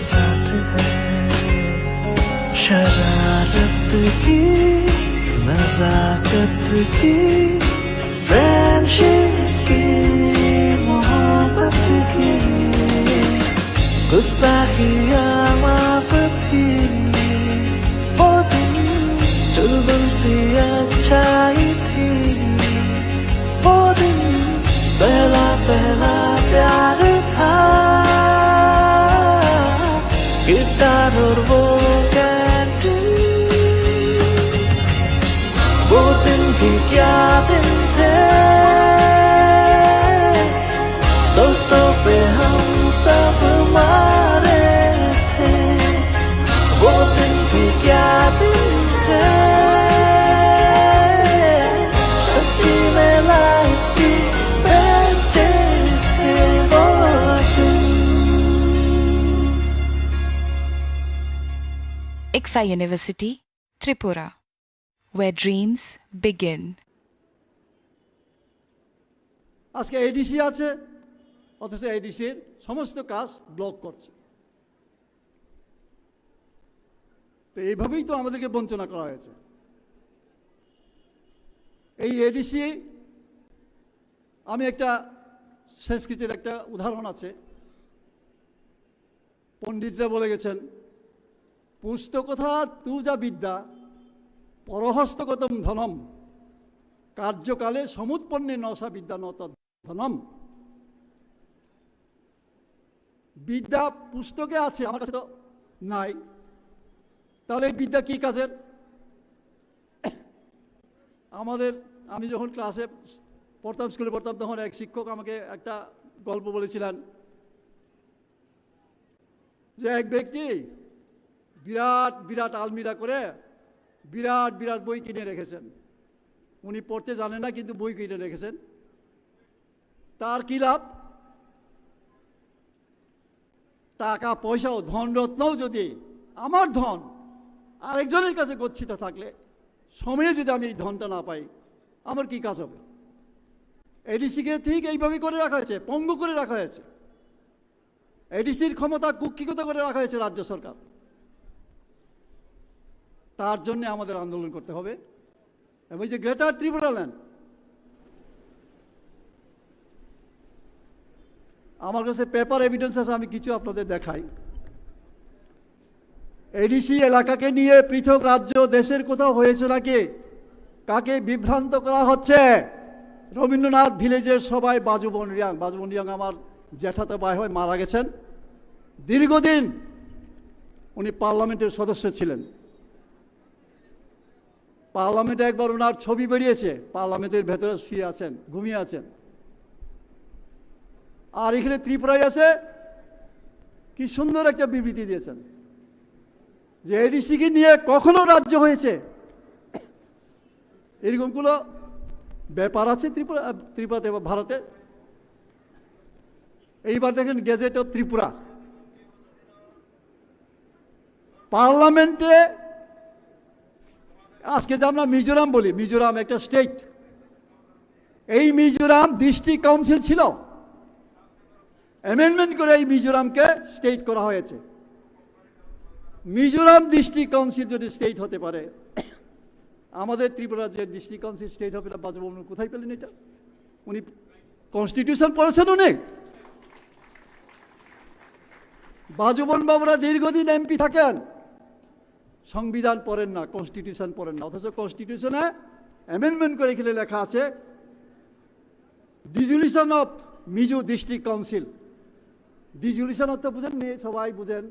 साथ है शरारत की नजाकत की फ्रेंडशिप की मोहब्बत की गुस्ताखियाँ माफ थी वो दिन चुलबुल सी अच्छाई थी वो दिन पहला पहला प्यार था गिटार और वो कैंटीन वो दिन भी क्या दिन थे दोस्तों पे हम सब मारे थे वो दिन भी क्या दिन थे सच्ची में लाइफ की बेस्ट डेज थे वो दिन। ICFA University, Tripura, where dreams begin. আজকে এডিসি আছে অথচ এডিসির সমস্ত কাজ ব্লক করছে। তো এইভাবেই তো আমাদেরকে বঞ্চনা করা হয়েছে। এই এডিসি আমি একটা সংস্কৃতির একটা উদাহরণ আছে, পণ্ডিতরা বলে গেছেন পুস্তকথা তুজা বিদ্যা পরহস্তগতম ধনম কার্যকালে সমুৎপন্নে নসা বিদ্যা নত ধনম। বিদ্যা পুস্তকে আছে, আমার কাছে তো নাই, তাহলে এই বিদ্যা কি কাজের? আমি যখন ক্লাসে পড়তাম, স্কুলে পড়তাম, তখন এক শিক্ষক আমাকে একটা গল্প বলেছিলেন যে এক ব্যক্তি বিরাট বিরাট আলমিরা করে বিরাট বিরাট বই কিনে রেখেছেন। উনি পড়তে জানেন না, কিন্তু বই কিনে রেখেছেন। তার কি লাভ? টাকা পয়সাও ধনরত্নও যদি আমার ধন আরেকজনের কাছে গচ্ছিত থাকলে সময়ে যদি আমি এই ধনটা না পাই, আমার কি কাজ হবে? এডিসিকে ঠিক এইভাবে করে রাখা হয়েছে, পঙ্গু করে রাখা হয়েছে। এডিসির ক্ষমতা কুক্ষিগত করে রাখা হয়েছে রাজ্য সরকার। তার জন্য আমাদের আন্দোলন করতে হবে। এবং যে গ্রেটার ত্রিপুরা ল্যান্ড, আমার কাছে পেপার এভিডেন্স আছে, আমি কিছু আপনাদের দেখাই। এডিসি এলাকাকে নিয়ে পৃথক রাজ্য দেশের কোথাও হয়েছে নাকি? কাকে বিভ্রান্ত করা হচ্ছে? রবীন্দ্রনাথ ভিলেজের সবাই বাজুবন রিয়াং আমার জ্যাঠাতো ভাই হয়ে মারা গেছেন। দীর্ঘদিন উনি পার্লামেন্টের সদস্য ছিলেন। পার্লামেন্টে একবার ওনার ছবি বেরিয়েছে, পার্লামেন্টের ভেতরে শুয়ে আছেন, ঘুমিয়ে আছেন। আর এখানে ত্রিপুরায় আছে, কি সুন্দর একটা বিবৃতি দিয়েছেন যে এডিসিকে নিয়ে কখনো রাজ্য হয়েছে, এরকমগুলো ব্যাপার আছে ত্রিপুরাতে বা ভারতে। এইবার দেখেন গেজেট অফ ত্রিপুরা, পার্লামেন্টে আজকে যে আমরা মিজোরাম বলি, মিজোরাম একটা স্টেট, এই মিজোরাম ডিস্ট্রিক্ট কাউন্সিল ছিল, অ্যামেন্ডমেন্ট করে এই মিজোরামকে স্টেট করা হয়েছে। মিজোরাম ডিস্ট্রিক্ট কাউন্সিল যদি স্টেট হতে পারে, আমাদের ত্রিপুরা যে ডিস্ট্রিক্ট কাউন্সিল স্টেট হবে না, বাজুবন কোথায় পেলেন এটা? উনি কনস্টিটিউশন পড়েছেন, উনি বাজুবন বাবুরা দীর্ঘদিন এমপি থাকেন, সংবিধান পড়েন না, কনস্টিটিউশন পড়েন না, অথচ কনস্টিটিউশনে অ্যামেন্ডমেন্ট করে এখানে লেখা আছে ডিজুলিউশন অফ মিজো ডিস্ট্রিক্ট কাউন্সিল। ডিজুলিউশন অর্থ বুঝেন নি? সবাই বুঝেন,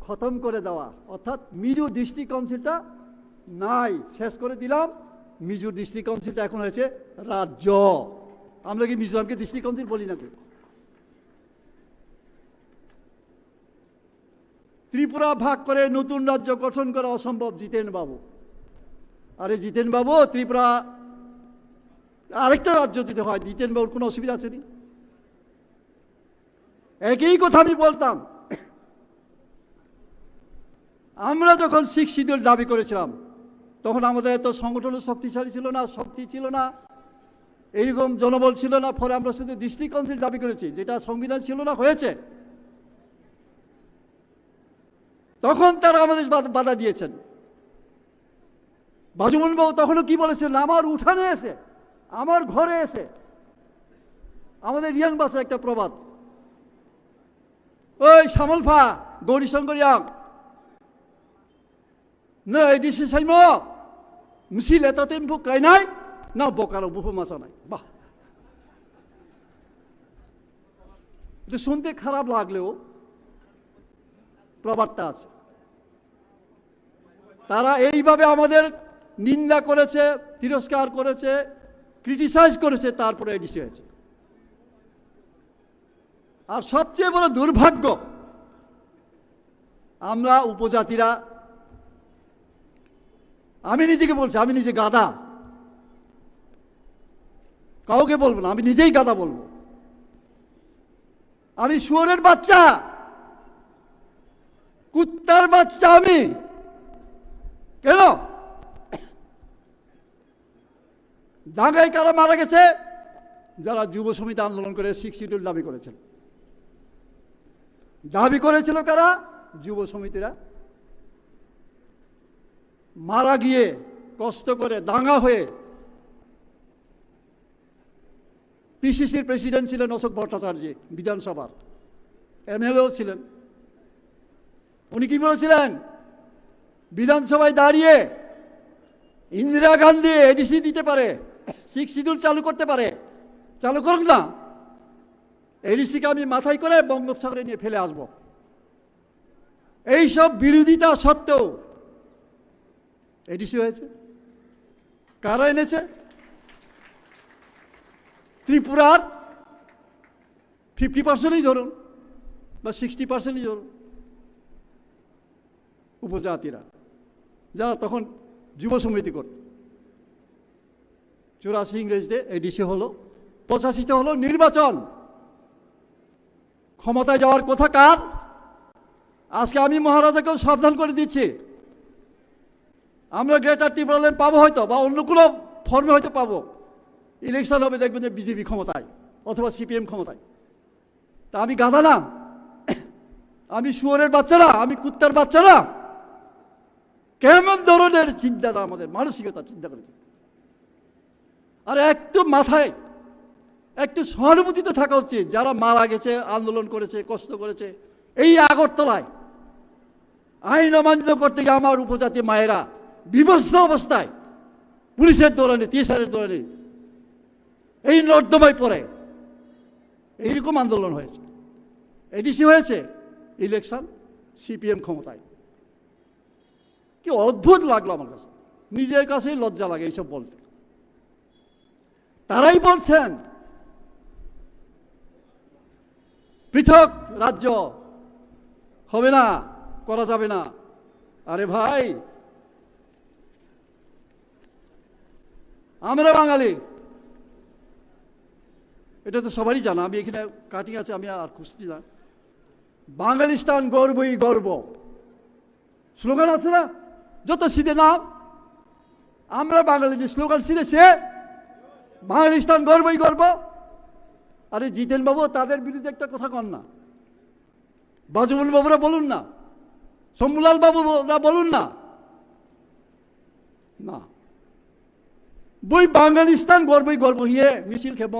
খতম করে দেওয়া, অর্থাৎ মিজো ডিস্ট্রিক্ট কাউন্সিলটা নাই, শেষ করে দিলাম। মিজো ডিস্ট্রিক্ট কাউন্সিলটা এখন হয়েছে রাজ্য। আমরা কি মিজোরামকে ডিস্ট্রিক্ট কাউন্সিল বলি নাকি? ত্রিপুরা ভাগ করে নতুন রাজ্য গঠন করা অসম্ভব, জিতেন বাবু। আরে জিতেন বাবু, ত্রিপুরা আরেকটা রাজ্য দিতে হয়, জিতেন বাবুর কোনো অসুবিধা আছে নি? একই কথা আমি বলতাম। আমরা যখন সিক্স শিডিউল দাবি করেছিলাম, তখন আমাদের এত সংগঠন শক্তিশালী ছিল না, শক্তি ছিল না, এইরকম জনবল ছিল না। ফলে আমরা শুধু ডিস্ট্রিক্ট কাউন্সিল দাবি করেছি, যেটা সংবিধান ছিল না, হয়েছে। তখন তারা আমাদের বাধা দিয়েছেন। বাজুমন বাবু তখনও কি বলেছেন, আমার উঠানে এসে, আমার ঘরে এসে, আমাদের রিয়াং বাসে একটা প্রবাদ, ওই শ্যামলফা গৌরীশঙ্কর ইয়াং না এডিসি সাইম মিছিল এটাতে এম্ফু গাইনাই না বকারও বুফু মাচানাই। বাহ, এটা শুনতে খারাপ লাগলেও প্রবাদটা আছে। তারা এইভাবে আমাদের নিন্দা করেছে, তিরস্কার করেছে, ক্রিটিসাইজ করেছে, তারপরে এডিসি হয়েছে। আর সবচেয়ে বড় দুর্ভাগ্য, আমরা উপজাতিরা, আমি নিজেকে বলছি, আমি নিজে গাধা, কাউকে বলবো না, আমি নিজেই গাধা বলবো। আমি শুয়োরের বাচ্চা, কুত্তার বাচ্চা আমি। কেন? দাঙ্গায় কারা মারা গেছে? যারা যুব সমিতি আন্দোলন করে 62 দাবি করেছিল। দাবি করেছিল কারা? যুব সমিতিরা। মারা গিয়ে কষ্ট করে দাঙ্গা হয়ে। পিসিসির প্রেসিডেন্ট ছিলেন অশোক ভট্টাচার্য, বিধানসভার এমএলএও ছিলেন। উনি কি বলেছিলেন? বিধানসভায় দাঁড়িয়ে ইন্দিরা গান্ধী এডিসি দিতে পারে, 6 চালু করতে পারে, চালু করুক না, এডিসিকে আমি মাথায় করে বঙ্গোপসাগরে নিয়ে ফেলে আসব। এইসব বিরোধিতা সত্ত্বেও এডিসি হয়েছে। কারা এনেছে? ত্রিপুরার 50%ই ধরুন বা 60%ই ধরুন উপজাতিরা, যারা তখন যুব সমিতি করত। 84 ইংরেজিতে এডিসি হলো, 85-তে হলো নির্বাচন। ক্ষমতায় যাওয়ার কথা কার? আজকে আমি মহারাজাকেও সাবধান করে দিচ্ছি, আমরা গ্রেটার ত্রিপুরা পাবো হয়তো, বা অন্য কোনো ফর্মে হয়তো পাবো। ইলেকশন হবে, দেখবেন যে বিজেপি ক্ষমতায় অথবা সিপিএম ক্ষমতায়। তা আমি গাধা না, আমি শুয়োরের বাচ্চা না, আমি কুত্তার বাচ্চা না। কেমন ধরনের চিন্তাটা আমাদের, মানসিকতা চিন্তা করেছে। আর একটু মাথায় একটু সহানুভূতিতে থাকা উচিত, যারা মারা গেছে, আন্দোলন করেছে, কষ্ট করেছে। এই আগরতলায় আইন অমান্য করতে গিয়ে আমার উপজাতি মায়েরা বিভৎস অবস্থায় পুলিশের দৌড়ানি, টিএসআরের দৌড়ানি, এই নর্দমায় পড়ে এইরকম আন্দোলন হয়েছে। এডিসি হয়েছে, ইলেকশন, সিপিএম ক্ষমতায়। কি অদ্ভুত লাগলো আমার কাছে, নিজের কাছেই লজ্জা লাগে এইসব বলতে। তারাই বলছেন পৃথক রাজ্য হবে না, করা যাবে না। আরে ভাই, আমরা বাঙালি, এটা তো সবারই জানা। আমি এখানে কাটিং আছে, আমি আর খুঁজছি না। বাঙালিস্তান গর্বই গর্ব স্লোগান আছে না, যত সিধে নাম, আমরা বাঙালি স্লোগান সিধেছে বাঙালিস্তান গর্বই গর্ব। আরে জিতেন বাবু, তাদের বিরুদ্ধে একটা কথা কন না, বাজুমন বাবুরা বলুন না, শম্ভুলাল বাবুরা বলুন না। না, বই বাঙালিস্তান গর্বই গর্ব হিয়ে মিছিল খেব,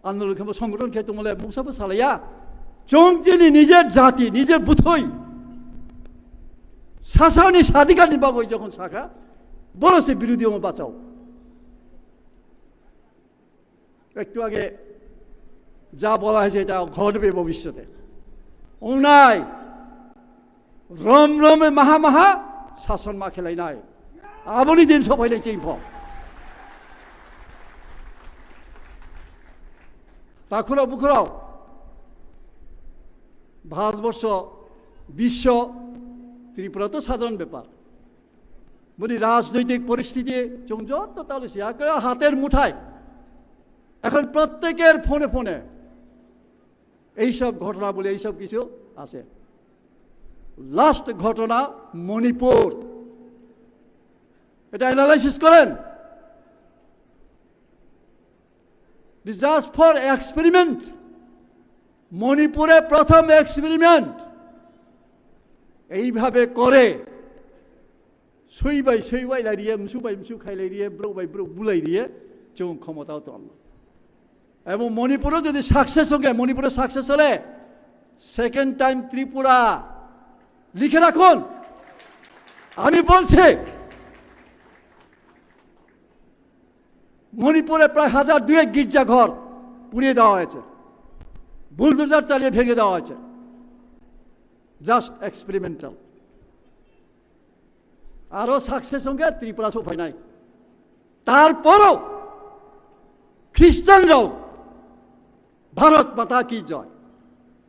আন্দোলন খেব, সংগঠন খেতে বলে মুসাফে সালাইয়া চংচিনি নিজের জাতি, নিজের বুথই শাসানি স্বাধিকার নিবাব যখন শাখা বড় সে বিরোধী আমার বাঁচাও। একটু আগে যা বলা হয়েছে এটা ঘটবে ভবিষ্যতে। নাই রম রমে মাহা মাহা শাসন মা খেলাই নাই, আবনি দিন সবাই চেয়ে তাকুরাও বুকুরাও ভারতবর্ষ, বিশ্ব, ত্রিপুরা তো সাধারণ ব্যাপার। বলি রাজনৈতিক পরিস্থিতি যত তাহলে হাতের মুঠায় এখন প্রত্যেকের ফোনে ফোনে এইসব ঘটনা বলে এইসব কিছু আছে। লাস্ট ঘটনা মণিপুর, এটা অ্যানালাইসিস করেন। জাস্ট ফর এক্সপেরিমেন্ট, মণিপুরে প্রথম এক্সপেরিমেন্ট। এইভাবে করে সইবাই সইবাই লাইরিয়ে মুসুবাই মুসু খাইলাইরিয়ে ব্রবাই ব্র বুলাইরিয়ে চৌ ক্ষমতাও তো আনলো। এবং মণিপুরও যদি সাকসেস হোক, মণিপুরে সাকসেস হলে সেকেন্ড টাইম ত্রিপুরা লিখে রাখুন। আমি বলছি মণিপুরে প্রায় 1002 গির্জা ঘর পুড়িয়ে দেওয়া হয়েছে, বুলডোজার চালিয়ে ভেঙে দেওয়া হয়েছে, জাস্ট এক্সপেরিমেন্টাল। আরো সাকসেস সঙ্গে ত্রিপুরা উপায় নাই। তারপরও খ্রিস্টানরাও ভারত মাতা কি জয়,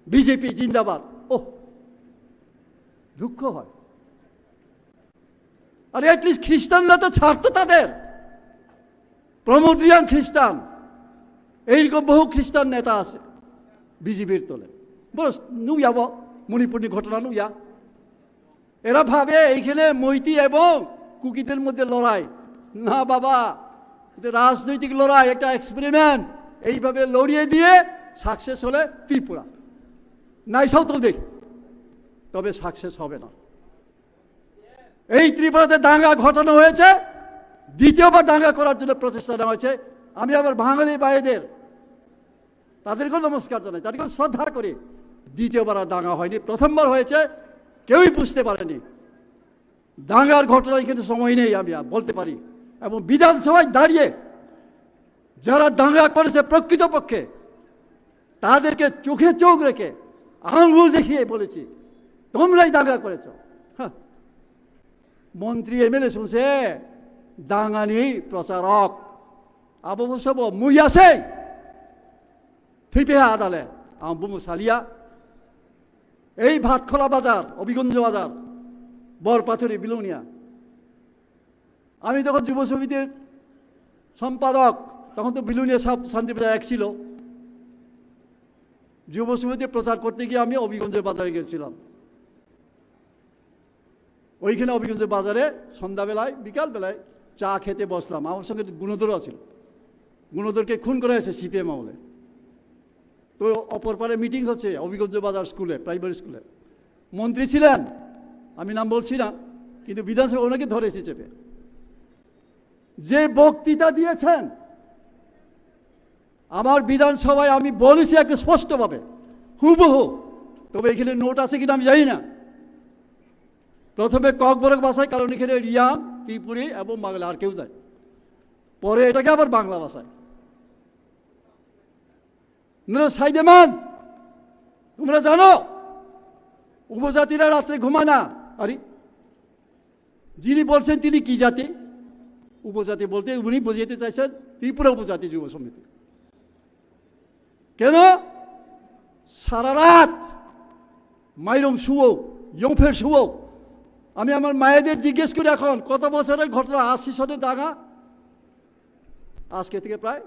বিজেপি জিন্দাবাদ, ও দুঃখ হয়। আরে অ্যাটলিস্ট খ্রিস্টানরা তো ছাড়তো তাদের। প্রমোদ রিয়াং খ্রিস্টান, এইরকম বহু খ্রিস্টান নেতা আছে বিজেপির তোলে। বস নু যাব মণিপুরের ঘটনা নু ইয়া। এরা ভাবে এইখানে মৈতি এবং কুকিদের মধ্যে লড়াই। না বাবা, রাজনৈতিক লড়াই, একটা এক্সপেরিমেন্ট। এইভাবে লড়িয়ে দিয়ে সাকসেস হলে ত্রিপুরা নাই সব তো দেখ, তবে সাকসেস হবে না। এই ত্রিপুরাতে দাঙ্গা ঘটানো হয়েছে, দ্বিতীয়বার দাঙ্গা করার জন্য প্রচেষ্টা নেওয়া হয়েছে। আমি আবার বাঙালি ভাইদের তাদেরকেও নমস্কার জানাই, তাদেরকেও শ্রদ্ধা করি। দ্বিতীয়বার আর দাঙ্গা হয়নি, প্রথমবার হয়েছে, কেউই বুঝতে পারেনি। দাঙ্গার ঘটনা কিন্তু সময় নেই আমি বলতে পারি। এবং বিধানসভায় দাঁড়িয়ে যারা দাঙ্গা করেছে প্রকৃতপক্ষে তাদেরকে চোখে চোখ রেখে আঙ্গুল দেখিয়ে বলেছি তোমরাই দাঙ্গা করেছ। মন্ত্রী এমএলএ শুনছে দাঙ্গানি প্রচারক আবু সব মুই আছে থিপে আদালে বুমু সালিয়া। এই ভাতখোলা বাজার, অভিগঞ্জ বাজার, বরপাথরি, বিলুনিয়া। আমি তখন যুব সমিতির সম্পাদক, তখন তো বিলুনিয়া সব শান্তিবাজার এক ছিল। যুব সমিতি প্রচার করতে গিয়ে আমি অভিগঞ্জের বাজারে গেছিলাম। ওইখানে অভিগঞ্জের বাজারে সন্ধ্যাবেলায় বিকালবেলায় চা খেতে বসলাম। আমার সঙ্গে গুণধরও ছিল। গুণধরকে খুন করা হয়েছে সিপিএম আমলে। তো অপর পারে মিটিং হচ্ছে অভিগঞ্জ বাজার স্কুলে, প্রাইমারি স্কুলে। মন্ত্রী ছিলেন, আমি নাম বলছি না, কিন্তু বিধানসভা ওনাকে ধরেছে চেপে। যে বক্তৃতা দিয়েছেন আমার বিধানসভায়, আমি বলেছি একটু স্পষ্টভাবে হুবহু, তবে এখানে নোট আছে কিনা আমি জানি না। প্রথমে ককবরক ভাষায়, কারণ এখানে রিয়াং, ত্রিপুরী এবং বাংলা আর কেউ দেয়। পরে এটাকে আবার বাংলা ভাষায়। সাইদেমান, তোমরা জানো উপজাতিরা রাত্রে ঘুমায় না। আরে যিনি বলছেন তিনি কি জাতি? উপজাতি বলতে উনি বুঝাতে চাইছেন ত্রিপুরা উপজাতি যুব সমিতি। কেন সারা রাত মাইরং শুয়ো, ইয়ংফের শুয়ো। আমি আমার মায়েদের জিজ্ঞেস করি এখন কত বছরের ঘটনা, 80 সনের দাঙ্গা, আজকে থেকে প্রায়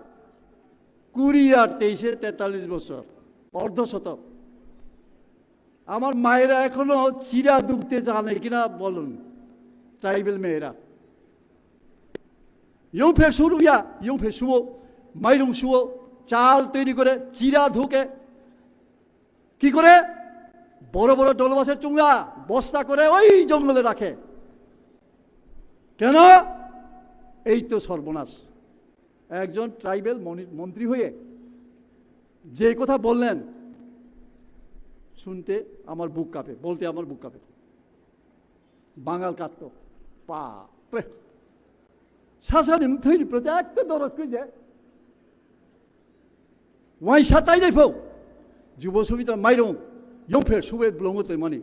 20 আর 23 43 বছর, অর্ধশতক। আমার মায়েরা এখনো চিরা ডুবতে জানে কিনা বলুন, ট্রাইবেল মেয়েরা। ইয়ংফের শুরু ইয়া, ইয়ংফের শুয়ো, মাইরং শুয়ো, চাল তৈরি করে চিরা ধুকে কি করে বড় বড় ডোলবাসের চুঙ্গা বস্তা করে ওই জঙ্গলে রাখে। কেন? এই তো সর্বনাশ। একজন ট্রাইবেল মন্ত্রী হয়ে যে কথা বললেন, শুনতে আমার বুক কাঁপে, বলতে আমার বুক কাঁপে। বাঙাল কাটত বাপরে, শাসনের তৈরি প্রতি একটা দরদ করে দেয়। ওয়াই সাতাই নাই ফো যুব সমিতি মাইরং ইয়ংফের সুবেদ ব্লমতে মানে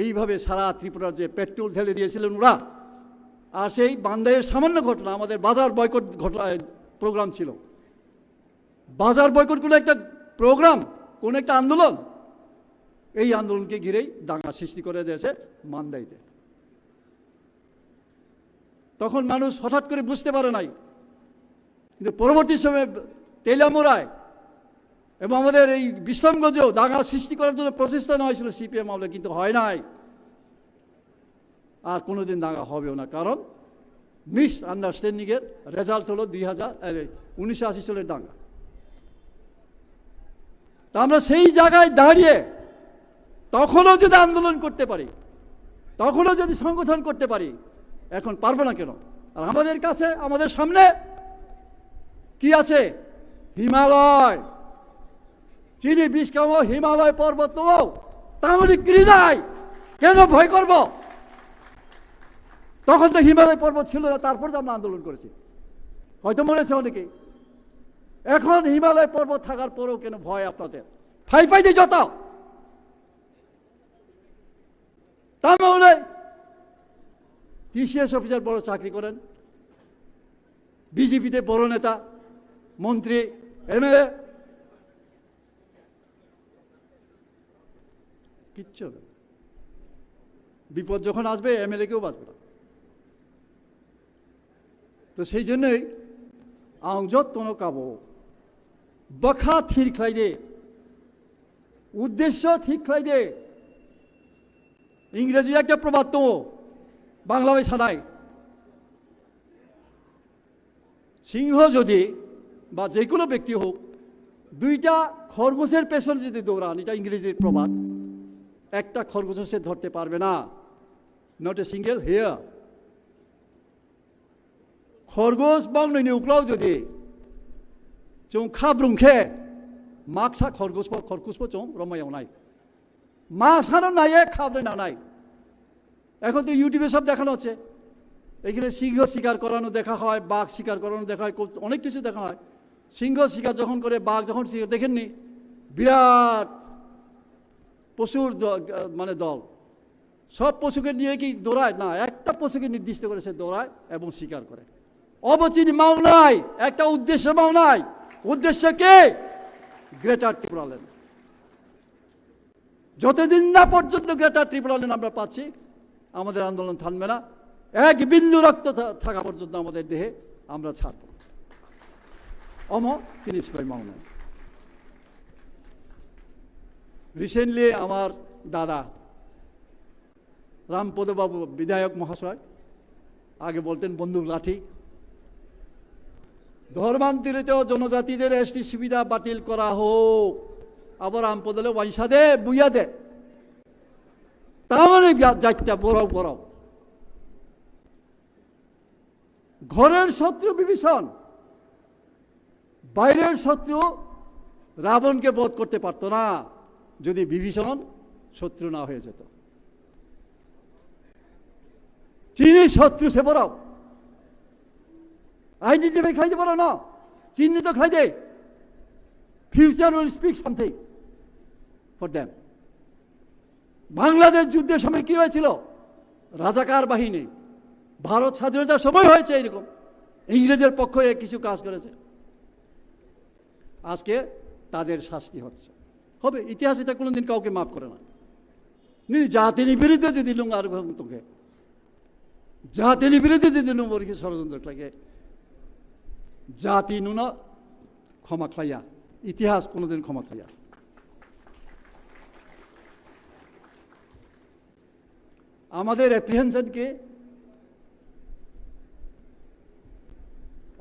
এইভাবে সারা ত্রিপুরার যে পেট্রোল ঢেলে দিয়েছিলেন ওরা। আর সেই বান্দাইয়ের সামান্য ঘটনা, আমাদের বাজার বয়কট ঘটনা প্রোগ্রাম ছিল। বাজার বয়কট কোনো একটা প্রোগ্রাম, কোন একটা আন্দোলন, এই আন্দোলনকে ঘিরেই দাঙ্গা সৃষ্টি করে দিয়েছে মান্দাইতে। তখন মানুষ হঠাৎ করে বুঝতে পারে নাই, কিন্তু পরবর্তী সময়ে তেলিয়ামুড়ায় এবং আমাদের এই বিশ্রামগঞ্জেও দাঙ্গা সৃষ্টি করার জন্য প্রচেষ্টা নেওয়া হয়েছিল সিপিএম আমলে, কিন্তু হয় নাই। আর কোনোদিন দাঙ্গা হবেও না, কারণ মিস আন্ডারস্ট্যান্ডিংয়ের রেজাল্ট হলো 1980 সালের দাঙ্গা। তা আমরা সেই জায়গায় দাঁড়িয়ে তখনও যদি আন্দোলন করতে পারি, তখনও যদি সংগঠন করতে পারি, এখন পারবো না কেন? আর আমাদের কাছে, আমাদের সামনে কি আছে? হিমালয়। চিনি বিষ কামো, হিমালয় পর্বত নেবো, তাহলে গিরিনাই কেন ভয় করব? তখন তো হিমালয় পর্বত ছিল না, তারপর তো আমরা আন্দোলন করেছি, হয়তো মরেছে অনেকে। এখন হিমালয় পর্বত থাকার পরেও কেন ভয় আপনাদের? ফাই পাইতে যত তাহলে টিসিএস অফিসার বড় চাকরি করেন, বিজেপিতে বড় নেতা, মন্ত্রী, এমএলএ, কিচ্ছু হবে। বিপদ যখন আসবে এমএলএ কেউ বাঁচবে না। তো সেই জন্যই যত্ন কাব বখা থির খাইদে, উদ্দেশ্য ঠিক খাইদে। ইংরেজি একটা প্রবাদ তো, বাংলা ভাষা নাই। সিংহ যদি বা যে কোনো ব্যক্তি হোক, দুইটা খরগোশের পেছনে যদি দৌড়ান, এটা ইংরেজির প্রবাদ, একটা খরগোশ সে ধরতে পারবে না। Not a single hair. খরগোশ বাংলানি উকলাও যদি চৌ খাব্রুংখে মাকসা খরগোশ খরগোশবো চৌ রমায়াव নাই, মাসানো নাই, খাবলে না নাই। এখন তো ইউটিউবে সব দেখানো হচ্ছে, এখানে সিংহ শিকার করানো দেখা হয়, বাঘ শিকার করানো দেখা হয়, অনেক কিছু দেখা হয়। সিংহ শিকার যখন করে, বাঘ যখন শিকার, দেখেননি বিরাট পশুর মানে দল, সব পশুকে নিয়ে কি দৌড়ায় না? একটা পশুকে নির্দিষ্ট করে সে দৌড়ায় এবং শিকার করে। অবচিনি মাও নাই, একটা উদ্দেশ্য মাও নাই। উদ্দেশ্য কে? Greater Tripura land. যতদিন না পর্যন্ত গ্রেটার ত্রিপুরা ল্যান্ড আমরা পাচ্ছি, আমাদের আন্দোলন থামবে না। এক বিন্দু রক্ত থাকা পর্যন্ত আমাদের দেহে আমরা ছাড়ব। জিনিস ভাই মাও নাই। রিসেন্টলি আমার দাদা রামপদ বাবু বিধায়ক মহাশয়, আগে বলতেন বন্দুক লাঠি, ধর্মান্তরিত জনজাতিদের এসটি সুবিধা বাতিল করা হোক। আবার রামপদলে ওয়াইসা দে বুইয়া দে, তাহলে যাইতে বড়াও বড়াও। ঘরের শত্রু বিভীষণ, বাইরের শত্রু রাবণকে বধ করতে পারত না যদি বিভীষণ শত্রু না হয়ে যেত। চীনি শত্রু সে বড়াও, আইডেন্টিফাই খাইতে পারো না, চিহ্নিত খাই দে। Future will speak something for them. Bangladesh যুদ্ধের সময় কি হয়েছিল? রাজাকার বাহিনী, ভারত স্বাধীনতার সময় হয়েছে এরকম, ইংরেজের পক্ষে কিছু কাজ করেছে। আজকে তাদের শাস্তি হচ্ছে, হবে। ইতিহাস এটা কোনোদিন কাউকে মাফ করে না। জাতি নিপীড়িত যদি লুঙ্গ আর তোকে জাতি নিপীড়িত যদি লুঙ্গকে ষড়যন্ত্র লাগে, জাতি নুনা ক্ষমা খাইয়া, ইতিহাস কোনোদিন ক্ষমা খাইয়া। আমাদের অ্যাপ্রিহেনশনকে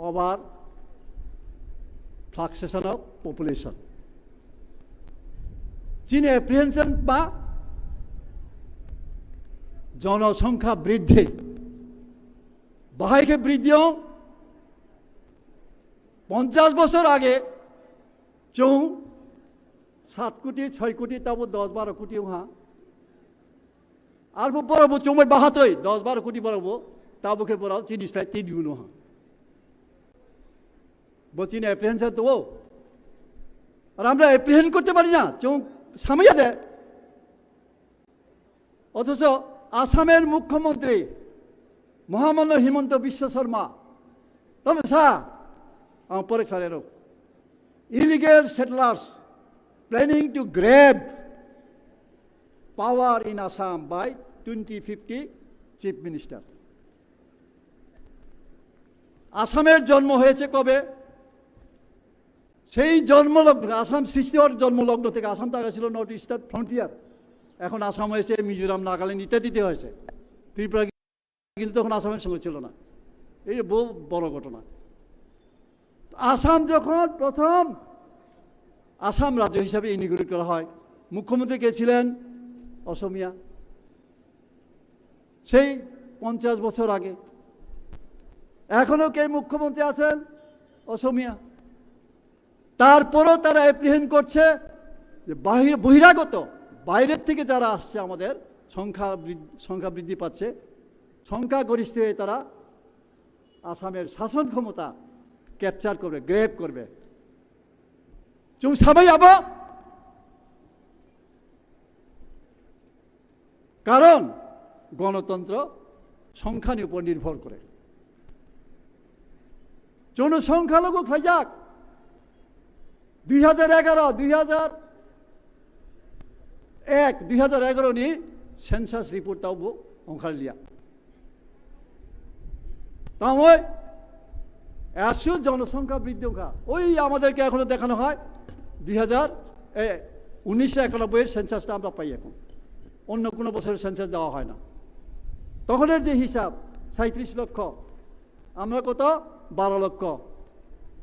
ওভার ফ্লাকসেশন অফ পপুলেশন, চীনে অ্যাপ্রিহেনশন বা জনসংখ্যা বৃদ্ধি, বাহাইকে বৃদ্ধিও 50 বছর আগে চৌ 7 কোটি 6 কোটি তাবো 10-12 কোটি উহা আর বড়াবো চৌমাই বাহাতই 10-12 কোটি বড়াবো তাবুকে বড়াও চিনিসটাই 3 গুণ উহা বচিনে অ্যাপ্রিহেনশন তো। আর আমরা অ্যাপ্রিহেন্ড করতে পারি না, চৌ সামাইয়া দেয়। অথচ আসামের মুখ্যমন্ত্রী মহামান্য হিমন্ত বিশ্ব শর্মা তবে পরে খালেরও illegal settlers planning to grab power in Assam by 2050 chief minister. আসামের জন্ম হয়েছে কবে? সেই জন্মলগ্ন, আসাম সৃষ্টি হওয়ার জন্মলগ্ন থেকে আসাম তো আগে ছিল নর্থ ইস্টার্ন ফ্রন্টিয়ার, এখন আসাম হয়েছে, মিজোরাম, নাগাল্যান্ড ইত্যাদিতে হয়েছে। ত্রিপুরা কিন্তু তখন আসামের সঙ্গে ছিল না। এই বহু বড় ঘটনা। আসাম যখন প্রথম আসাম রাজ্য হিসাবে ইনিগ্রেট করা হয়, মুখ্যমন্ত্রী কে ছিলেন? অসমিয়া। সেই 50 বছর আগে। এখনো কে মুখ্যমন্ত্রী আছেন? অসমীয়া। তারপরও তারা অ্যাপ্রিহেন্ড করছে যে বহিরাগত বাইরের থেকে যারা আসছে, আমাদের সংখ্যা বৃদ্ধি পাচ্ছে, সংখ্যাগরিষ্ঠ হয়ে তারা আসামের শাসন ক্ষমতা ক্যাপচার করবে, গ্রেপ করবে। সবাই আব, কারণ গণতন্ত্র সংখ্যার উপর নির্ভর করে। জনসংখ্যালঘু খাইজাক 2011, 2011 ni সেন্সাস রিপোর্ট তাও অংখালিয়া তাই আসল জনসংখ্যা বৃদ্ধি ওই আমাদেরকে এখনো দেখানো হয় 1991 সেন্সাসটা আমরা পাই এখন, অন্য কোনো বছরের সেন্সাস দেওয়া হয় না। তখনের যে হিসাব 37 লক্ষ, আমরা কত 12 লক্ষ,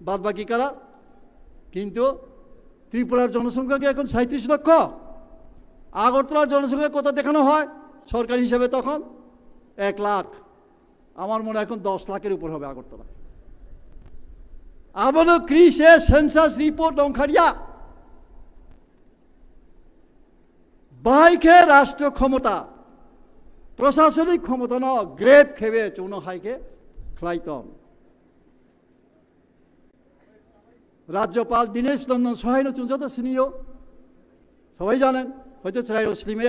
বাদ বাকি কারা? কিন্তু ত্রিপুরার জনসংখ্যা কি এখন 37 লক্ষ? আগরতলার জনসংখ্যা কত দেখানো হয় সরকারি হিসাবে? তখন 1 লাখ। আমার মনে হয় এখন 10 লাখের উপর হবে আগরতলা। আবারও ক্রিসে সেন্সাস রিপোর্ট অংখারিয়া বাইকে রাষ্ট্র ক্ষমতা প্রশাসনিক ক্ষমতা ন গ্রেপ খেবে চৌন হাইকে খ্লাইতম রাজ্যপাল দীনেশ নন্দন সহায় চুঞ্চত সিনিও সবাই জানেন, হয়তো চিরাইল স্লিমে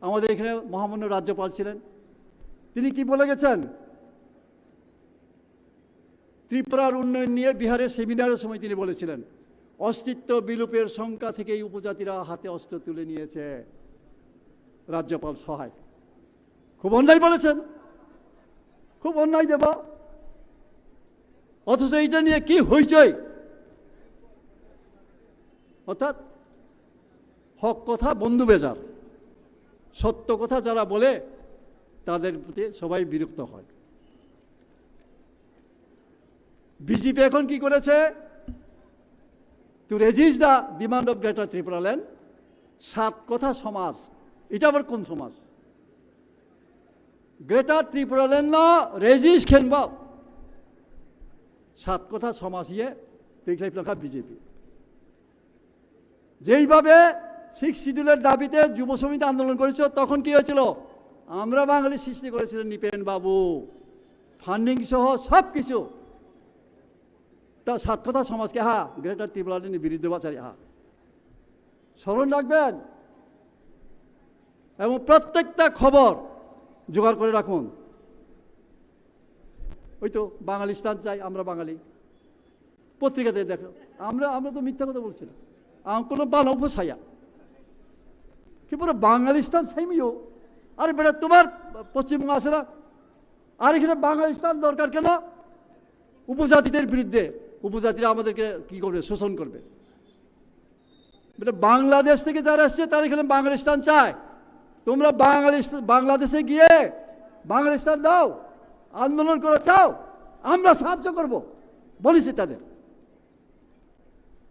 আমাদের এখানে মহামান্য রাজ্যপাল ছিলেন। তিনি কি বলে গেছেন? ত্রিপুরার উন্নয়ন নিয়ে বিহারের সেমিনারের সময় তিনি বলেছিলেন, অস্তিত্ব বিলোপের সংখ্যা থেকেই উপজাতিরা হাতে অস্ত্র তুলে নিয়েছে। রাজ্যপাল সহায় খুব অন্যায় বলেছেন, খুব অন্যায় দেব। অথচ এইটা নিয়ে কি হইচই, অর্থাৎ হক কথা বন্ধু বেজার, সত্য কথা যারা বলে তাদের প্রতি সবাই বিরক্ত হয়। বিজেপি এখন কি করেছে? Two resist the demand of greater Tripuraland, 7 কথা সমাজ। এটা আবার কোন সমাজ? গ্রেটার ত্রিপুরাল্যান্ড রেজিস্ট খেনব 7 কথা সমাজ ইয়ে দেখলাই লেখা বিজেপি। যেইভাবে 6 শিডিউলের দাবিতে যুব সমিতি আন্দোলন করেছিল, তখন কি হয়েছিল? আমরা বাঙালি সৃষ্টি করেছিলেন নিপেন বাবু, ফান্ডিং সহ সব কিছু। তা 7 কথা সমাজকে গ্রেটার ত্রিপুরাল্যান্ডের বিরুদ্ধে বাচারি স্মরণ রাখবেন এবং প্রত্যেকটা খবর জোগাড় করে রাখুন। ওই তো বাঙালিস্তান চাই, আমরা বাঙালি, পত্রিকাতে দেখো। আমরা তো মিথ্যা কথা বলছি না, কোনো বানব ছায়া কি পুরো বাঙালিস্তান ছাইমিও। আরে বেটা, তোমার পশ্চিমবঙ্গ আছে না, আর এখানে বাঙালিস্তান দরকার কেন? উপজাতিদের বিরুদ্ধে উপজাতিরা আমাদেরকে কি করবে? শোষণ করবে। বাংলাদেশ থেকে যারা আসছে তারা এখানে বাঙালিস্তান চায়। তোমরা বাংলাদেশে গিয়ে বাঙালিস্তান দাও, আন্দোলন করে চাও, আমরা সাহায্য করব বলেছি তাদের।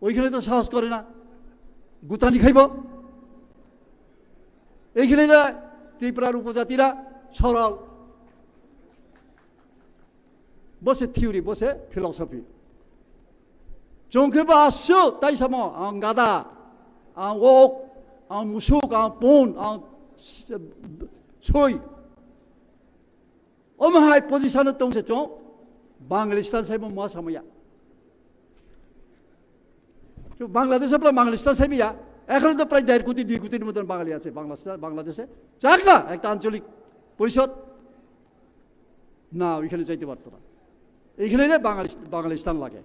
ওইখানে তো সাহস করে না, গুতানি খাইব। এইখানে ত্রিপুরার উপজাতিরা সরল, বসে থিওরি, বসে ফিলসফি। চৌখেবা আসছো তাই সাম আং গাদা, আং ওক, আং মুসুক, আং পন, আং সই অমহাই পজিশন দংছে চং বাংলাদেশ সাইব মা সাময়া। বাংলাদেশে প্রায় বাংলাদেশ সাইবিয়া এখন তো প্রায় 1.5 কোটি 2 কোটির মতন বাঙালি আছে বাংলাদেশে। চাক না একটা আঞ্চলিক পরিষদ, না ওইখানে চাইতে পারতো না। এইখানে বাঙালিস্তান লাগে।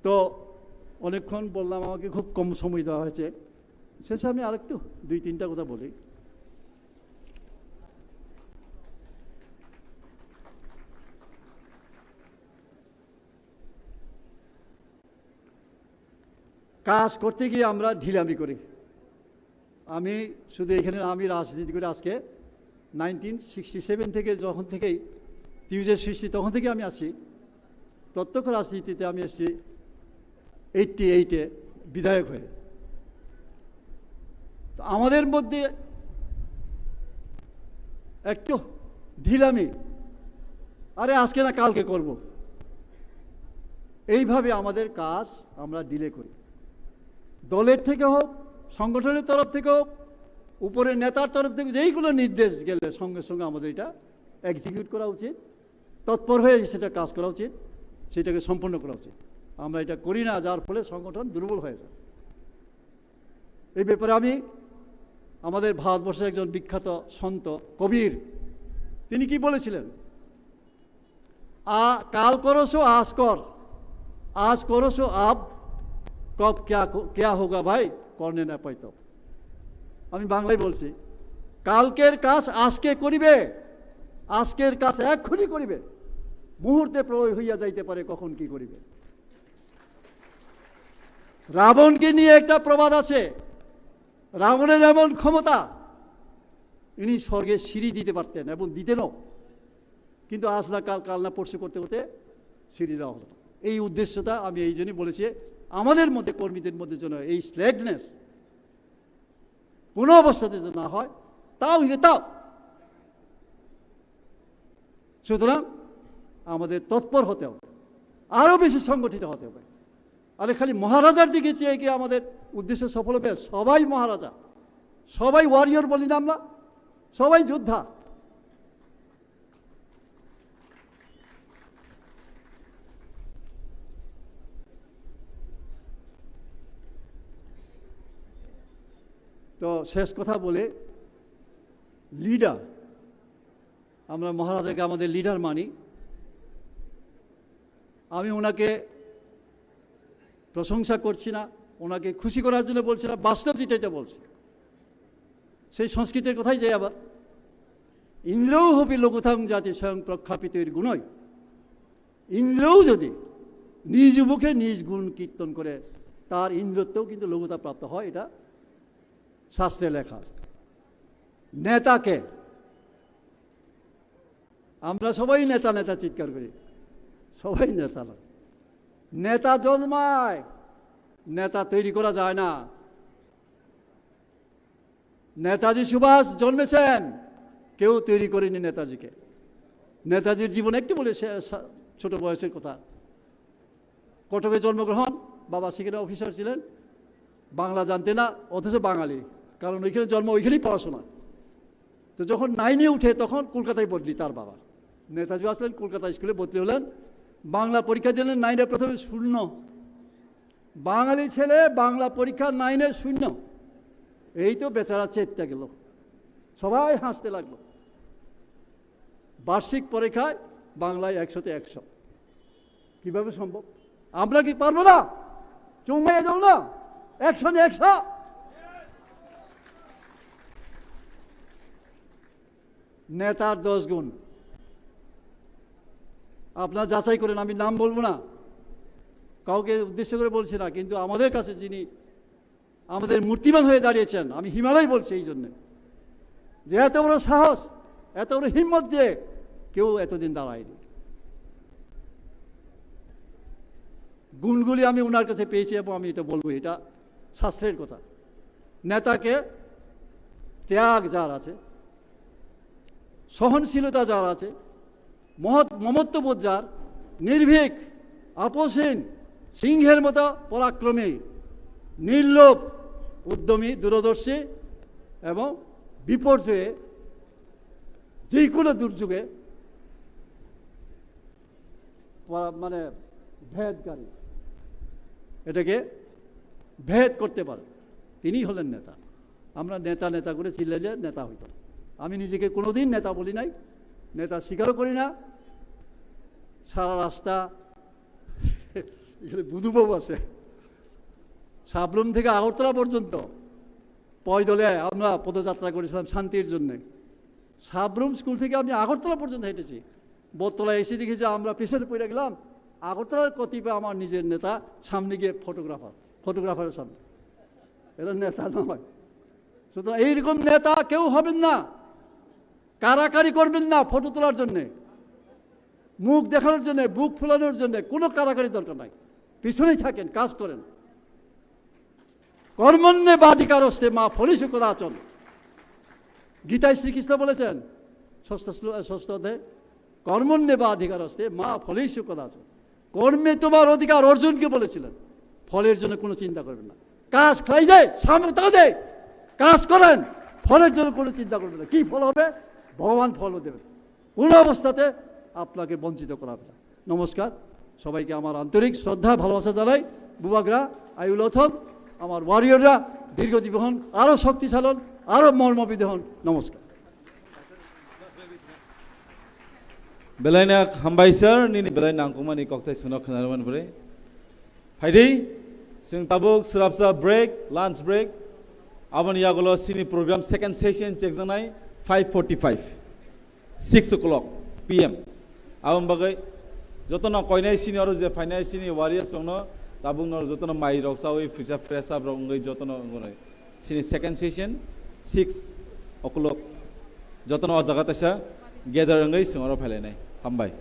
তো অনেকক্ষণ বললাম, আমাকে খুব কম সময় দেওয়া হয়েছে। শেষে আমি আরেকটু 2-3টা কথা বলি। কাজ করতে গিয়ে আমরা ঢিলামি করি। আমি শুধু এখানে আমি রাজনীতি করে আজকে 1967 থেকে, যখন থেকেই টিউজের সৃষ্টি তখন থেকে আমি আছি। প্রত্যক্ষ রাজনীতিতে আমি এসেছি 88-এ বিধায়ক হয়ে। তো আমাদের মধ্যে একটু ঢিলামি, আরে আজকে না কালকে করব, এইভাবে আমাদের কাজ আমরা ডিলে করি। দলের থেকে হোক, সংগঠনের তরফ থেকে হোক, উপরের নেতার তরফ থেকে যেইগুলো নির্দেশ গেলে সঙ্গে সঙ্গে আমাদের এটা এক্সিকিউট করা উচিত, তৎপর হয়ে সেটা কাজ করা উচিত, সেটাকে সম্পন্ন করা উচিত। আমরা এটা করি না, যার ফলে সংগঠন দুর্বল হয়ে যায়। এই ব্যাপারে আমি আমাদের ভারতবর্ষের একজন বিখ্যাত সন্ত কবির, তিনি কি বলেছিলেন, কাল করোসো আজ কর, আজ করোসো আব, কব ক্যা হোগা ভাই করনে না পাইতো। আমি বাংলায় বলছি, কালকের কাজ আজকে করিবে, আজকের কাজ এক্ষুনি করিবে, মুহূর্তে প্রলয় হইয়া যাইতে পারে কখন কি করিবে। রাবণকে নিয়ে একটা প্রবাদ আছে, রাবণের এমন ক্ষমতা, ইনি স্বর্গে সিঁড়ি দিতে পারতেন এবং দিতেনও, কিন্তু আজ না কাল, কাল না পরশু করতে করতে সিঁড়ি দেওয়া হতো। এই উদ্দেশ্যটা আমি এই জন্যই বলেছি, আমাদের মধ্যে কর্মীদের মধ্যে যেন এই স্ল্যাগনেস কোনো অবস্থাতে যেন না হয়, তাও তাও। সুতরাং আমাদের তৎপর হতে হবে, আরও বেশি সংগঠিত হতে হবে। আরে খালি মহারাজার দিকে চেয়ে গিয়ে আমাদের উদ্দেশ্য সফল হবে? সবাই মহারাজা, সবাই ওয়ারিয়র বলি না আমরা, সবাই যোদ্ধা। তো শেষ কথা বলে, লিডার, আমরা মহারাজাকে আমাদের লিডার মানি। আমি ওনাকে প্রশংসা করছি না, ওনাকে খুশি করার জন্য বলছি না, বাস্তব যেটা বলছি। সেই সংস্কৃতির কথাই যাই আবার, ইন্দ্রও হবি লোকথাং জাতি স্বয়ং প্রখ্যাপিতের গুণই। ইন্দ্রও যদি নিজ মুখে নিজ গুণ কীর্তন করে, তার ইন্দ্রত্বও কিন্তু লঘুতা প্রাপ্ত হয়, এটা শাস্ত্রে লেখা। নেতাকে আমরা সবাই নেতা নেতা চিৎকার করি, সবাই নেতা না। নেতা জন্মায়, নেতা তৈরি করা যায় না। নেতাজি সুভাষ জন্মেছেন, কেউ তৈরি করেনি নেতাজিকে। নেতাজির জীবন একটু বলে ছোট বয়সের কথা। কটকে জন্মগ্রহণ, বাবা সেখানে অফিসার ছিলেন, বাংলা জানতে না, অথচ বাঙালি, কারণ ওইখানে জন্ম, ওইখানেই পড়াশোনা। তো যখন 9-এ উঠে তখন কলকাতায় বদলি তার বাবা। নেতাজি আসলেন, কলকাতা স্কুলে ভর্তি হলেন, বাংলা পরীক্ষা দিলেন, 9-এ প্রথমে 0। বাঙালি ছেলে, বাংলা পরীক্ষা 9-এ 0। এই তো বেচারা চেপতে গেল, সবাই হাসতে লাগলো। বার্ষিক পরীক্ষায় বাংলায় 100-তে 100। কিভাবে সম্ভব? আমরা কি পারবো না? চুম্বাই দেব না, 100-এ 100। নেতার 10 গুণ আপনারা যাচাই করেন, আমি নাম বলবো না, কাউকে উদ্দেশ্য করে বলছি না, কিন্তু আমাদের কাছে যিনি আমাদের মূর্তিমান হয়ে দাঁড়িয়েছেন, আমি হিমালয় বলছি এই জন্যে, যে এত বড় সাহস, এত বড় হিম্মত দিয়ে কেউ এতদিন দাঁড়ায়নি। গুণগুলি আমি ওনার কাছে পেয়েছি এবং আমি এটা বলবো, এটা শাস্ত্রের কথা। নেতাকে ত্যাগ যার আছে, সহনশীলতা যার আছে, মমত্ববোধ যার, নির্ভীক, আপোষহীন, সিংহের মতো পরাক্রমী, নির্লোভ, উদ্যমী, দূরদর্শী এবং বিপর্যয়ে, যে কোনো দুর্যোগে মানে ভেদকারী, এটাকে ভেদ করতে পারে, তিনি হলেন নেতা। আমরা নেতা নেতা করে চিল্লাইলে নেতা হইত না। আমি নিজেকে কোনোদিন নেতা বলি নাই, নেতা স্বীকারও করি না। সারা রাস্তা এখানে বুধুবাবু আছে, সাবরুম থেকে আগরতলা পর্যন্ত পয়দলে আমরা পদযাত্রা করেছিলাম শান্তির জন্যে। সাবরুম স্কুল থেকে আমি আগরতলা পর্যন্ত হেঁটেছি। বোতলায় এসে দেখেছি আমরা পিছনে পড়ে গেলাম। আগরতলার কতিপয় আমার নিজের নেতা, সামনে গিয়ে ফটোগ্রাফারের সামনে। এরা নেতা নয়। সুতরাং এইরকম নেতা কেউ হবেন না, কারাকারি করবেন না ফটো তোলার জন্যে, মুখ দেখানোর জন্যে, বুক ফুলানোর জন্যে। কোনো কারাকারি দরকার নাই, পিছনেই থাকেন, কাজ করেন। কর্মণ্যেবাধিকারস্তে মা ফলিষু কদাচন। গীতায় শ্রীকৃষ্ণ বলেছেন ষষ্ঠ অধ্যায়ে, কর্মণ্যেবাধিকারস্তে মা ফলিষু কদাচন। কর্মে তোমার অধিকার, অর্জুনকে বলেছিলেন। ফলের জন্য কোনো চিন্তা করবেন না। কাজ খাই দেয়, সামনে তা দেয়, কাজ করেন, ফলের জন্য কোনো চিন্তা করবেন না। কি ফল হবে? ভগবান ফলও দেবেন, কোনো অবস্থাতে আপনাকে বঞ্চিত করাবে না। নমস্কার, সবাইকে আমার আন্তরিক শ্রদ্ধা ভালোবাসা জানাই। বুবাগরা, আইউলথন, আমার ওয়ারিয়ররা দীর্ঘজীবী হন, আরও শক্তিশালী হন, আরও মর্মবিদ হন। নমস্কার। Belaina hambaisar nini belaina angkumani koktai sunok khanaruman bre. Faidi sing tabuk surapsa break, lunch break. Aban yagolo sini program second session check janai 5:45 6 o'clock PM. Aban bagai jotona koinai sini aro je finai sini warriors songno tabuk nor jotona mai roksa oi fisa fresh up rongai jotona ngonai. Sini second session 6 o'clock jotona o jagatasa gather ngai singoro phalenai. Hambai.